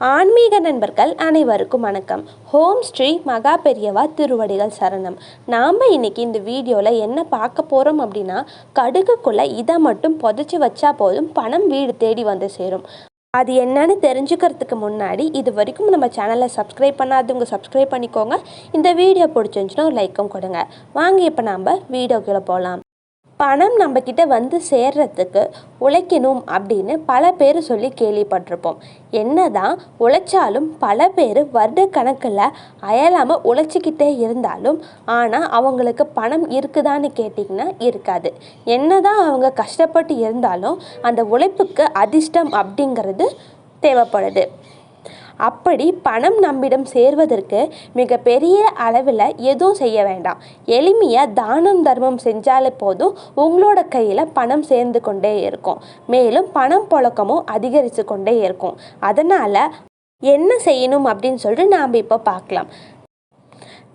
ஆன்மீக நண்பர்கள் அனைவருக்கும் வணக்கம். ஹோம் ஸ்ரீ மகா பெரியவா திருவடிகள் சரணம். நாம் இன்னைக்கு இந்த வீடியோவில் என்ன பார்க்க போகிறோம் அப்படின்னா, கடுகுக்குள்ளே இதை மட்டும் புதைச்சி வச்சா போதும் பணம் வீடு தேடி வந்து சேரும். அது என்னன்னு தெரிஞ்சுக்கிறதுக்கு முன்னாடி இது வரைக்கும் நம்ம சேனலை சப்ஸ்கிரைப் பண்ணாதவங்க சப்ஸ்கிரைப் பண்ணிக்கோங்க. இந்த வீடியோ பிடிச்சிருந்துச்சுன்னா ஒரு லைக்கும் கொடுங்க. வாங்க இப்போ நம்ம வீடியோக்குள்ளே போகலாம். பணம் நம்மக்கிட்ட வந்து சேர்றதுக்கு உழைக்கணும் அப்படின்னு பல பேர் சொல்லி கேள்விப்பட்டிருப்போம். என்னதான் உழைச்சாலும் பல பேர் வருடக்கணக்கில் அயலாமல் உழைச்சிக்கிட்டே இருந்தாலும் ஆனால் அவங்களுக்கு பணம் இருக்குதான்னு கேட்டிங்கன்னா இருக்காது. என்னதான் அவங்க கஷ்டப்பட்டு இருந்தாலும் அந்த உழைப்புக்கு அதிர்ஷ்டம் அப்படிங்கிறது தேவைப்படுது. அப்படி பணம் நம்மிடம் சேர்வதற்கு மிகப்பெரிய அளவில் எதுவும் செய்ய வேண்டாம். எளிமையாக தானம் தர்மம் செஞ்சாலே போதும், உங்களோட கையில் பணம் சேர்ந்து கொண்டே இருக்கும். மேலும் பணம் புழக்கமும் அதிகரித்து கொண்டே இருக்கும். அதனால் என்ன செய்யணும் அப்படின்னு சொல்லிட்டு நாம் இப்போ பார்க்கலாம்.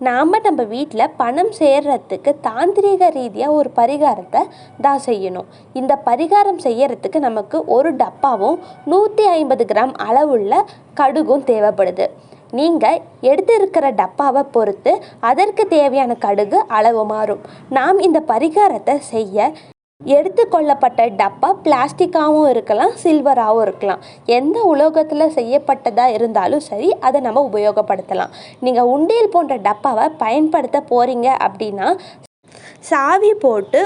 நம்ம வீட்டில் பணம் சேர்றதுக்கு தாந்திரிக ரீதியாக ஒரு பரிகாரத்தை தான் செய்யணும். இந்த பரிகாரம் செய்யறதுக்கு நமக்கு ஒரு டப்பாவும் 150 கிராம் அளவுள்ள கடுகும் தேவைப்படுது. நீங்கள் எடுத்திருக்கிற டப்பாவை பொறுத்து அதற்கு தேவையான கடுகு அளவு மாறும். நாம் இந்த பரிகாரத்தை செய்ய எடுத்துக்கொள்ளப்பட்ட டப்பா பிளாஸ்டிக்காகவும் இருக்கலாம், சில்வராகவும் இருக்கலாம். எந்த உலோகத்தில் செய்யப்பட்டதாக இருந்தாலும் சரி, அதை நம்ம உபயோகப்படுத்தலாம். நீங்கள் உண்டியல் போன்ற டப்பாவை பயன்படுத்த போகிறீங்க அப்படின்னா சாவி போட்டு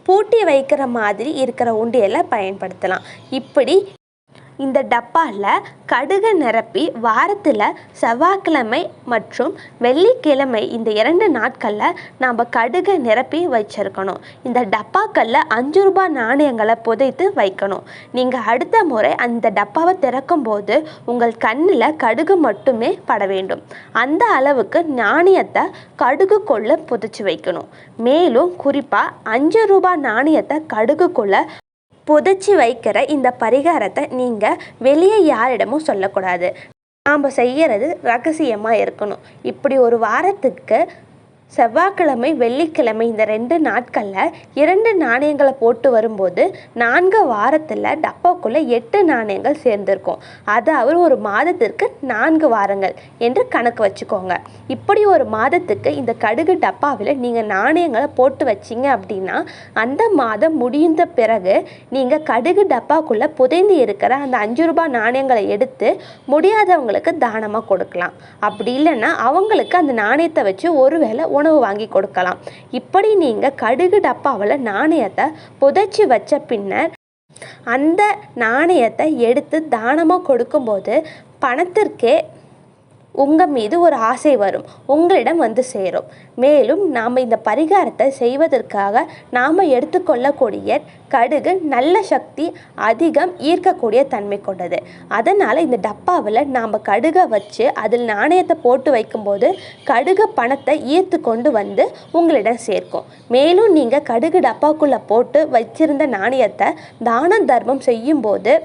பூட்டி வைக்கிற மாதிரி இருக்கிற உண்டியலை பயன்படுத்தலாம். இப்படி இந்த டப்பாவில் கடுகை நிரப்பி வாரத்தில் செவ்வாய்க்கிழமை மற்றும் வெள்ளிக்கிழமை இந்த 2 நாட்களில் நாம் கடுகை நிரப்பி வச்சுருக்கணும். இந்த டப்பாக்களில் 5 ரூபாய் நாணயங்களை புதைத்து வைக்கணும். நீங்கள் அடுத்த முறை அந்த டப்பாவை திறக்கும்போது உங்கள் கண்ணில் கடுகு மட்டுமே பட வேண்டும். அந்த அளவுக்கு நாணயத்தை கடுகுக்குள்ளே புதைச்சி வைக்கணும். மேலும் குறிப்பாக 5 ரூபாய் நாணயத்தை கடுகுக்குள்ளே புதைச்சி வைக்கிற இந்த பரிகாரத்தை நீங்கள் வெளியே யாரிடமும் சொல்லக்கூடாது. நாம் செய்கிறது ரகசியமாக இருக்கணும். இப்படி ஒரு வாரத்துக்கு செவ்வாய்க்கிழமை வெள்ளிக்கிழமை இந்த 2 நாட்களில் 2 நாணயங்களை போட்டு வரும்போது 4 வாரத்தில் டப்பாக்குள்ளே 8 நாணயங்கள் சேர்ந்துருக்கும். அதாவது ஒரு மாதத்திற்கு 4 வாரங்கள் என்று கணக்கு வச்சுக்கோங்க. இப்படி ஒரு மாதத்துக்கு இந்த கடுகு டப்பாவில் நீங்கள் நாணயங்களை போட்டு வச்சிங்க அப்படின்னா அந்த மாதம் முடிந்த பிறகு நீங்கள் கடுகு டப்பாக்குள்ளே புதைந்து இருக்கிற அந்த 5 ரூபாய் நாணயங்களை எடுத்து முடியாதவங்களுக்கு தானமாக கொடுக்கலாம். அப்படி இல்லைன்னா அவங்களுக்கு அந்த நாணயத்தை வச்சு ஒருவேளை உணவு வாங்கி கொடுக்கலாம். இப்படி நீங்கள் கடுகு டப்பாவில் நாணயத்தை புதைச்சி வச்ச பின்னர் அந்த நாணயத்தை எடுத்து தானமாக கொடுக்கும்போது பணத்திற்கே உங்கள் மீது ஒரு ஆசை வரும், உங்களிடம் வந்து சேரும். மேலும் நாம் இந்த பரிகாரத்தை செய்வதற்காக நாம் எடுத்துக்கொள்ளக்கூடிய கடுகு நல்ல சக்தி அதிகம் ஈர்க்கக்கூடிய தன்மை கொண்டது. அதனால் இந்த டப்பாவில் நாம் கடுகை வச்சு அதில் நாணயத்தை போட்டு வைக்கும்போது கடுகு பணத்தை ஈர்த்து கொண்டு வந்து உங்களிடம் சேர்க்கும். மேலும் நீங்கள் கடுகு டப்பாக்குள்ளே போட்டு வச்சிருந்த நாணயத்தை தான தர்மம் செய்யும்போது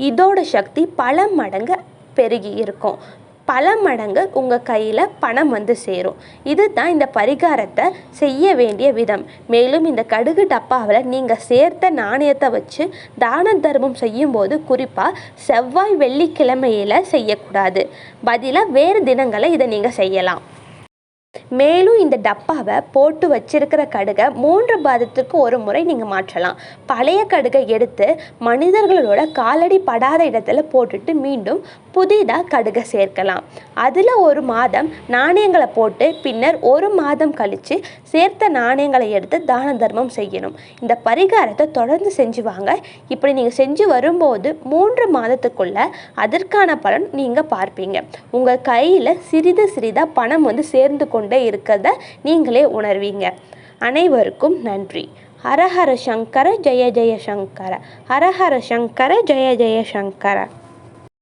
இதோட சக்தி பல மடங்கு பெருகி இருக்கும். பல மடங்கு உங்கள் கையில் பணம் வந்து சேரும். இதுதான் இந்த பரிகாரத்தை செய்ய வேண்டிய விதம். மேலும் இந்த கடுகு டப்பாவில் நீங்கள் சேர்த்த நாணயத்தை வச்சு தான தர்மம் செய்யும்போது குறிப்பாக செவ்வாய் வெள்ளிக்கிழமையில் செய்யக்கூடாது. பதிலாக வேறு தினங்களை இதை நீங்கள் செய்யலாம். மேலும் இந்த டப்பாவை போட்டு வச்சிருக்கிற கடுகை 3 மாதத்துக்கு ஒரு முறை நீங்கள் மாற்றலாம். பழைய கடுகை எடுத்து மனிதர்களோட காலடி படாத இடத்துல போட்டுட்டு மீண்டும் புதிதாக கடுகை சேர்க்கலாம். அதில் 1 மாதம் நாணயங்களை போட்டு பின்னர் 1 மாதம் கழித்து சேர்த்த நாணயங்களை எடுத்து தான தர்மம் செய்யணும். இந்த பரிகாரத்தை தொடர்ந்து செஞ்சு வாங்க. இப்படி நீங்கள் செஞ்சு வரும்போது 3 மாதத்துக்குள்ள அதற்கான பலன் நீங்கள் பார்ப்பீங்க. உங்கள் கையில் சிறிது சிறிதாக பணம் வந்து சேர்ந்து கொண்டே இருக்கிறத நீங்களே உணர்வீங்க. அனைவருக்கும் நன்றி. ஹரஹர சங்கர ஜெய ஜெய சங்கர. ஹரஹர சங்கர ஜெய ஜெய சங்கர.